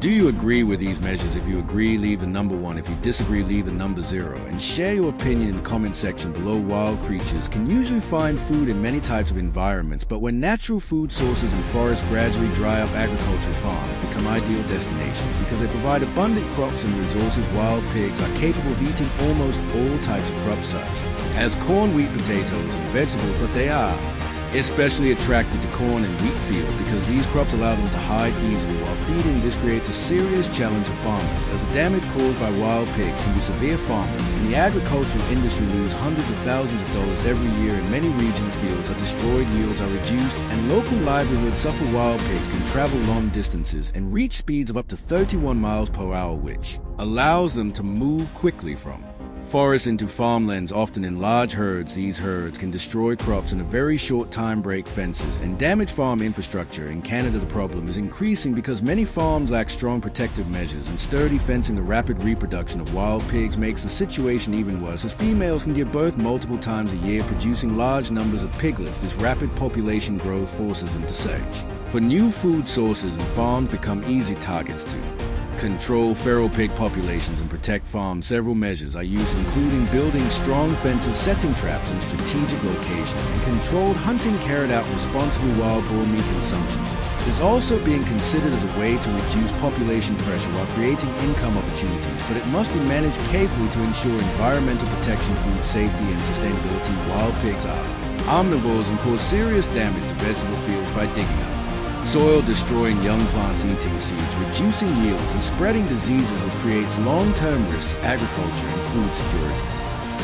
Do you agree with these measures? If you agree, leave the number 1. If you disagree, leave the number 0. And share your opinion in the comment section below. Wild creatures can usually find food in many types of environments, but when natural food sources and forests gradually dry up, agricultural farms become ideal destinations because they provide abundant crops and resources. Wild pigs are capable of eating almost all types of crops such as corn, wheat, potatoes, and vegetables, but they are especially attracted to corn and wheat fields because these crops allow them to hide easily while feeding. This creates a serious challenge for farmers, as the damage caused by wild pigs can be severe. Farmers in the agricultural industry lose hundreds of thousands of dollars every year. In many regions, fields are destroyed, yields are reduced, and local livelihoods suffer. Wild pigs can travel long distances and reach speeds of up to 31 miles per hour, which allows them to move quickly from forests into farmlands, often in large herds. These herds can destroy crops in a very short time, break fences, and damage farm infrastructure. In Canada, the problem is increasing because many farms lack strong protective measures and sturdy fencing. The rapid reproduction of wild pigs makes the situation even worse, as females can give birth multiple times a year, producing large numbers of piglets. This rapid population growth forces them to search for new food sources, and farms become easy targets to control feral pig populations and protect farms. Several measures are used, including building strong fences, setting traps in strategic locations, and controlled hunting carried out responsibly. Wild boar meat consumption is also being considered as a way to reduce population pressure while creating income opportunities, but it must be managed carefully to ensure environmental protection, food safety, and sustainability. Wild pigs are omnivores and cause serious damage to vegetable fields by digging up soil, destroying young plants, eating seeds, reducing yields, and spreading diseases, which creates long-term risks, agriculture, and food security.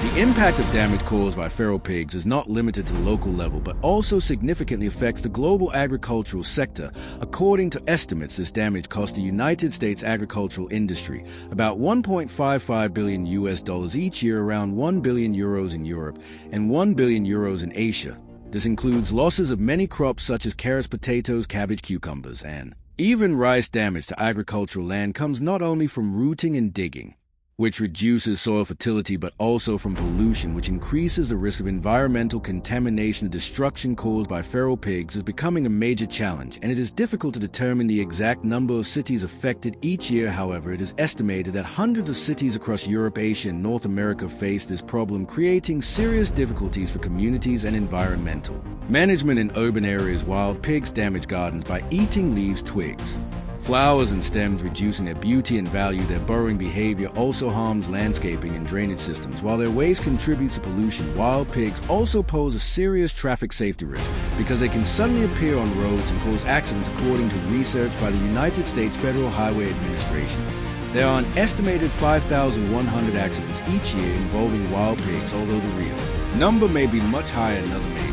The impact of damage caused by feral pigs is not limited to the local level, but also significantly affects the global agricultural sector. According to estimates, this damage cost the United States agricultural industry about $1.55 billion each year, around 1 billion euros in Europe and 1 billion euros in Asia. This includes losses of many crops such as carrots, potatoes, cabbage, cucumbers, and even rice. Damage to agricultural land comes not only from rooting and digging, which reduces soil fertility, but also from pollution, which increases the risk of environmental contamination. The destruction caused by feral pigs is becoming a major challenge, and it is difficult to determine the exact number of cities affected each year. However, it is estimated that hundreds of cities across Europe, Asia, and North America face this problem, creating serious difficulties for communities and environmental management. In urban areas, wild pigs damage gardens by eating leaves, twigs, flowers, and stems, reducing their beauty and value. Their burrowing behavior also harms landscaping and drainage systems, while their waste contributes to pollution. Wild pigs also pose a serious traffic safety risk because they can suddenly appear on roads and cause accidents. According to research by the United States Federal Highway Administration, there are an estimated 5,100 accidents each year involving wild pigs, although the real number may be much higher. Another major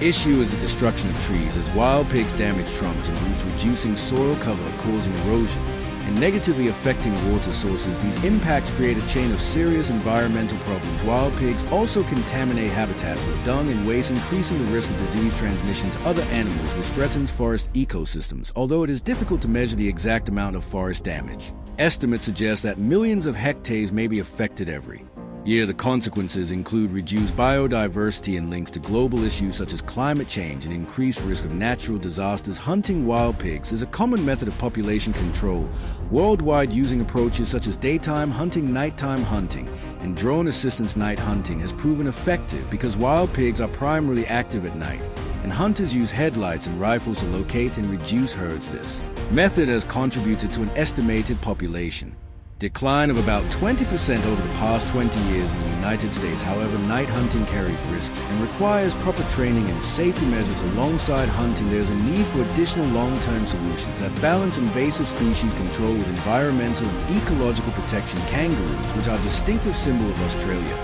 issue is the destruction of trees, as wild pigs damage trunks and roots, reducing soil cover, causing erosion, and negatively affecting water sources. These impacts create a chain of serious environmental problems. Wild pigs also contaminate habitats with dung and waste, increasing the risk of disease transmission to other animals, which threatens forest ecosystems. Although it is difficult to measure the exact amount of forest damage, estimates suggest that millions of hectares may be affected every year. The consequences include reduced biodiversity and links to global issues such as climate change and increased risk of natural disasters. Hunting wild pigs is a common method of population control worldwide, using approaches such as daytime hunting, nighttime hunting, and drone assistance. Night hunting has proven effective because wild pigs are primarily active at night, and hunters use headlights and rifles to locate and reduce herds. This method has contributed to an estimated population decline of about 20% over the past 20 years in the United States. However, night hunting carries risks and requires proper training and safety measures. Alongside hunting, there's a need for additional long-term solutions that balance invasive species control with environmental and ecological protection. Kangaroos, which are a distinctive symbol of Australia,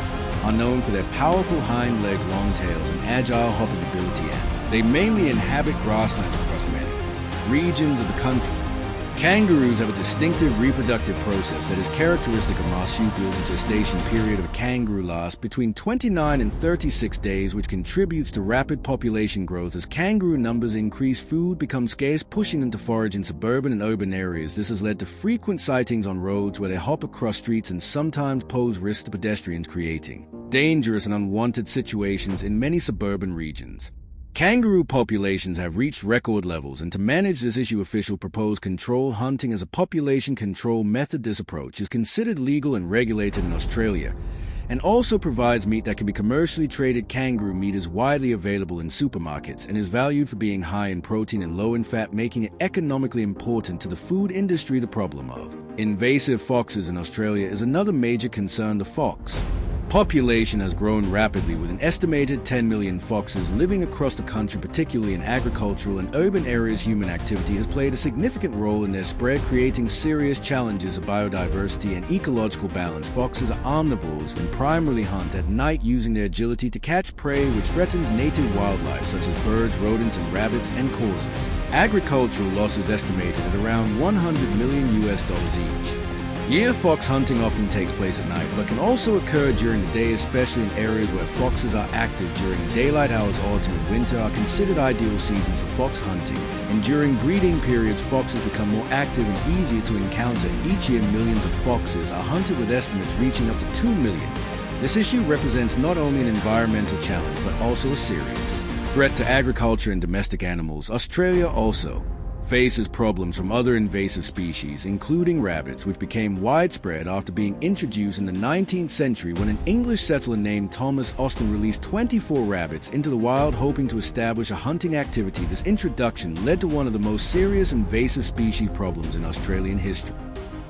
are known for their powerful hind legs, long tails, and agile hopping ability, and they mainly inhabit grasslands across many regions of the country. Kangaroos have a distinctive reproductive process that is characteristic of marsupials. The gestation period of a kangaroo lasts between 29 and 36 days, which contributes to rapid population growth. As kangaroo numbers increase, food becomes scarce, pushing them to forage in suburban and urban areas. This has led to frequent sightings on roads where they hop across streets and sometimes pose risks to pedestrians, creating dangerous and unwanted situations in many suburban regions. Kangaroo populations have reached record levels, and to manage this issue, officials propose control hunting as a population control method. This approach is considered legal and regulated in Australia, and also provides meat that can be commercially traded. Kangaroo meat is widely available in supermarkets and is valued for being high in protein and low in fat, making it economically important to the food industry. The problem of invasive foxes in Australia is another major concern. The fox population has grown rapidly, with an estimated 10 million foxes living across the country, particularly in agricultural and urban areas. Human activity has played a significant role in their spread, creating serious challenges of biodiversity and ecological balance. Foxes are omnivores and primarily hunt at night, using their agility to catch prey, which threatens native wildlife such as birds, rodents, and rabbits, and causes agricultural losses estimated at around $100 million each year. Fox hunting often takes place at night, but can also occur during the day, especially in areas where foxes are active during daylight hours. Autumn and winter are considered ideal seasons for fox hunting, and during breeding periods, foxes become more active and easier to encounter. Each year, millions of foxes are hunted, with estimates reaching up to 2 million. This issue represents not only an environmental challenge, but also a serious threat to agriculture and domestic animals. Australia also faces problems from other invasive species, including rabbits, which became widespread after being introduced in the 19th century when an English settler named Thomas Austin released 24 rabbits into the wild, hoping to establish a hunting activity. This introduction led to one of the most serious invasive species problems in Australian history.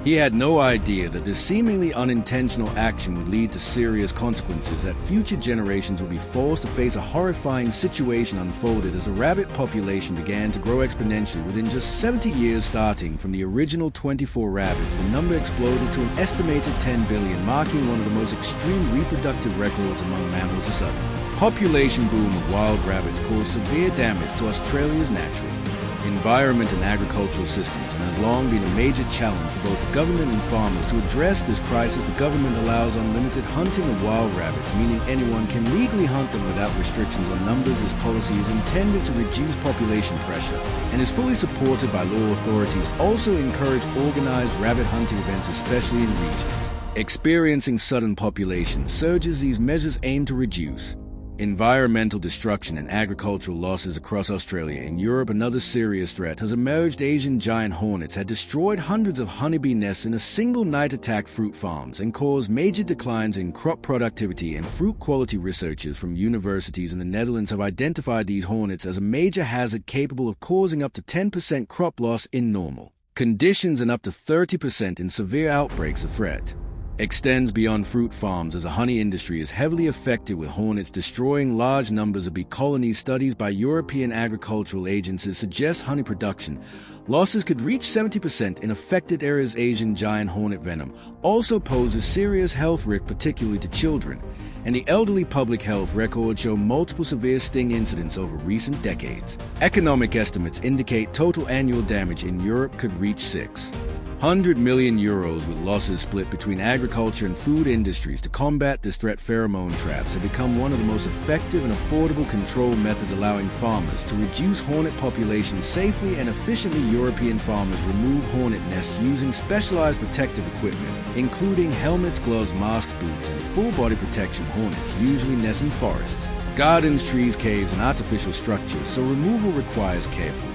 He had no idea that this seemingly unintentional action would lead to serious consequences, that future generations would be forced to face. A horrifying situation unfolded as the rabbit population began to grow exponentially. Within just 70 years, starting from the original 24 rabbits, the number exploded to an estimated 10 billion, marking one of the most extreme reproductive records among mammals. A sudden population boom of wild rabbits caused severe damage to Australia's natural environment and agricultural systems, and has long been a major challenge for both the government and farmers. To address this crisis, the government allows unlimited hunting of wild rabbits, meaning anyone can legally hunt them without restrictions on numbers. This policy is intended to reduce population pressure and is fully supported by law. Authorities also encourage organized rabbit hunting events, especially in regions experiencing sudden population surges. These measures aim to reduce environmental destruction and agricultural losses across Australia. In Europe, another serious threat has emerged. Asian giant hornets had destroyed hundreds of honeybee nests in a single night, attacked fruit farms, and caused major declines in crop productivity and fruit quality. Researchers from universities in the Netherlands have identified these hornets as a major hazard, capable of causing up to 10% crop loss in normal conditions and up to 30% in severe outbreaks. The threat extends beyond fruit farms, as the honey industry is heavily affected, with hornets destroying large numbers of bee colonies. Studies by European agricultural agencies suggest honey production losses could reach 70% in affected areas. Asian giant hornet venom also poses serious health risk, particularly to children and the elderly. Public health records show multiple severe sting incidents over recent decades. Economic estimates indicate total annual damage in Europe could reach €600 million, with losses split between agriculture and food industries. To combat this threat, pheromone traps have become one of the most effective and affordable control methods, allowing farmers to reduce hornet populations safely and efficiently. European farmers remove hornet nests using specialized protective equipment, including helmets, gloves, masks, boots, and full-body protection. Hornets usually nest in forests, gardens, trees, caves, and artificial structures, so removal requires careful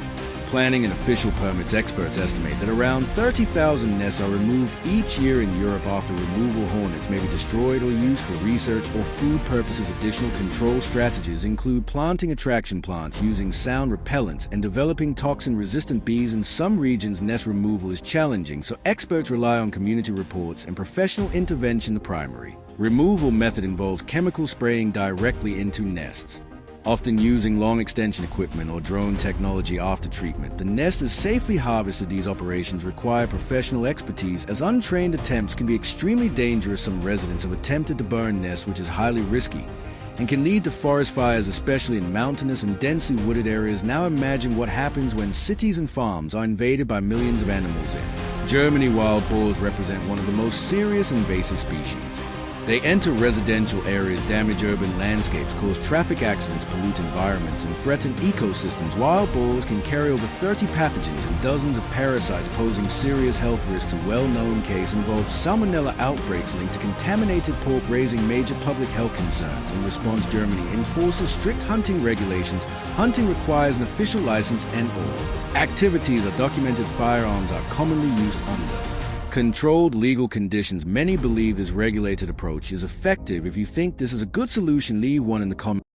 planning and official permits. Experts estimate that around 30,000 nests are removed each year in Europe. After removal, hornets may be destroyed or used for research or food purposes. Additional control strategies include planting attraction plants, using sound repellents, and developing toxin-resistant bees. In some regions, nest removal is challenging, so experts rely on community reports and professional intervention. The primary removal method involves chemical spraying directly into nests, often using long extension equipment or drone technology. After treatment, the nest is safely harvested. These operations require professional expertise, as untrained attempts can be extremely dangerous. Some residents have attempted to burn nests, which is highly risky and can lead to forest fires, especially in mountainous and densely wooded areas. Now imagine what happens when cities and farms are invaded by millions of animals. In Germany, wild boars represent one of the most serious invasive species. They enter residential areas, damage urban landscapes, cause traffic accidents, pollute environments, and threaten ecosystems. Wild boars can carry over 30 pathogens and dozens of parasites, posing serious health risks. A well-known case involves salmonella outbreaks linked to contaminated pork, raising major public health concerns. In response, Germany enforces strict hunting regulations. Hunting requires an official license, and all activities or documented firearms are commonly used under controlled legal conditions. Many believe this regulated approach is effective. If you think this is a good solution, leave one in the comments.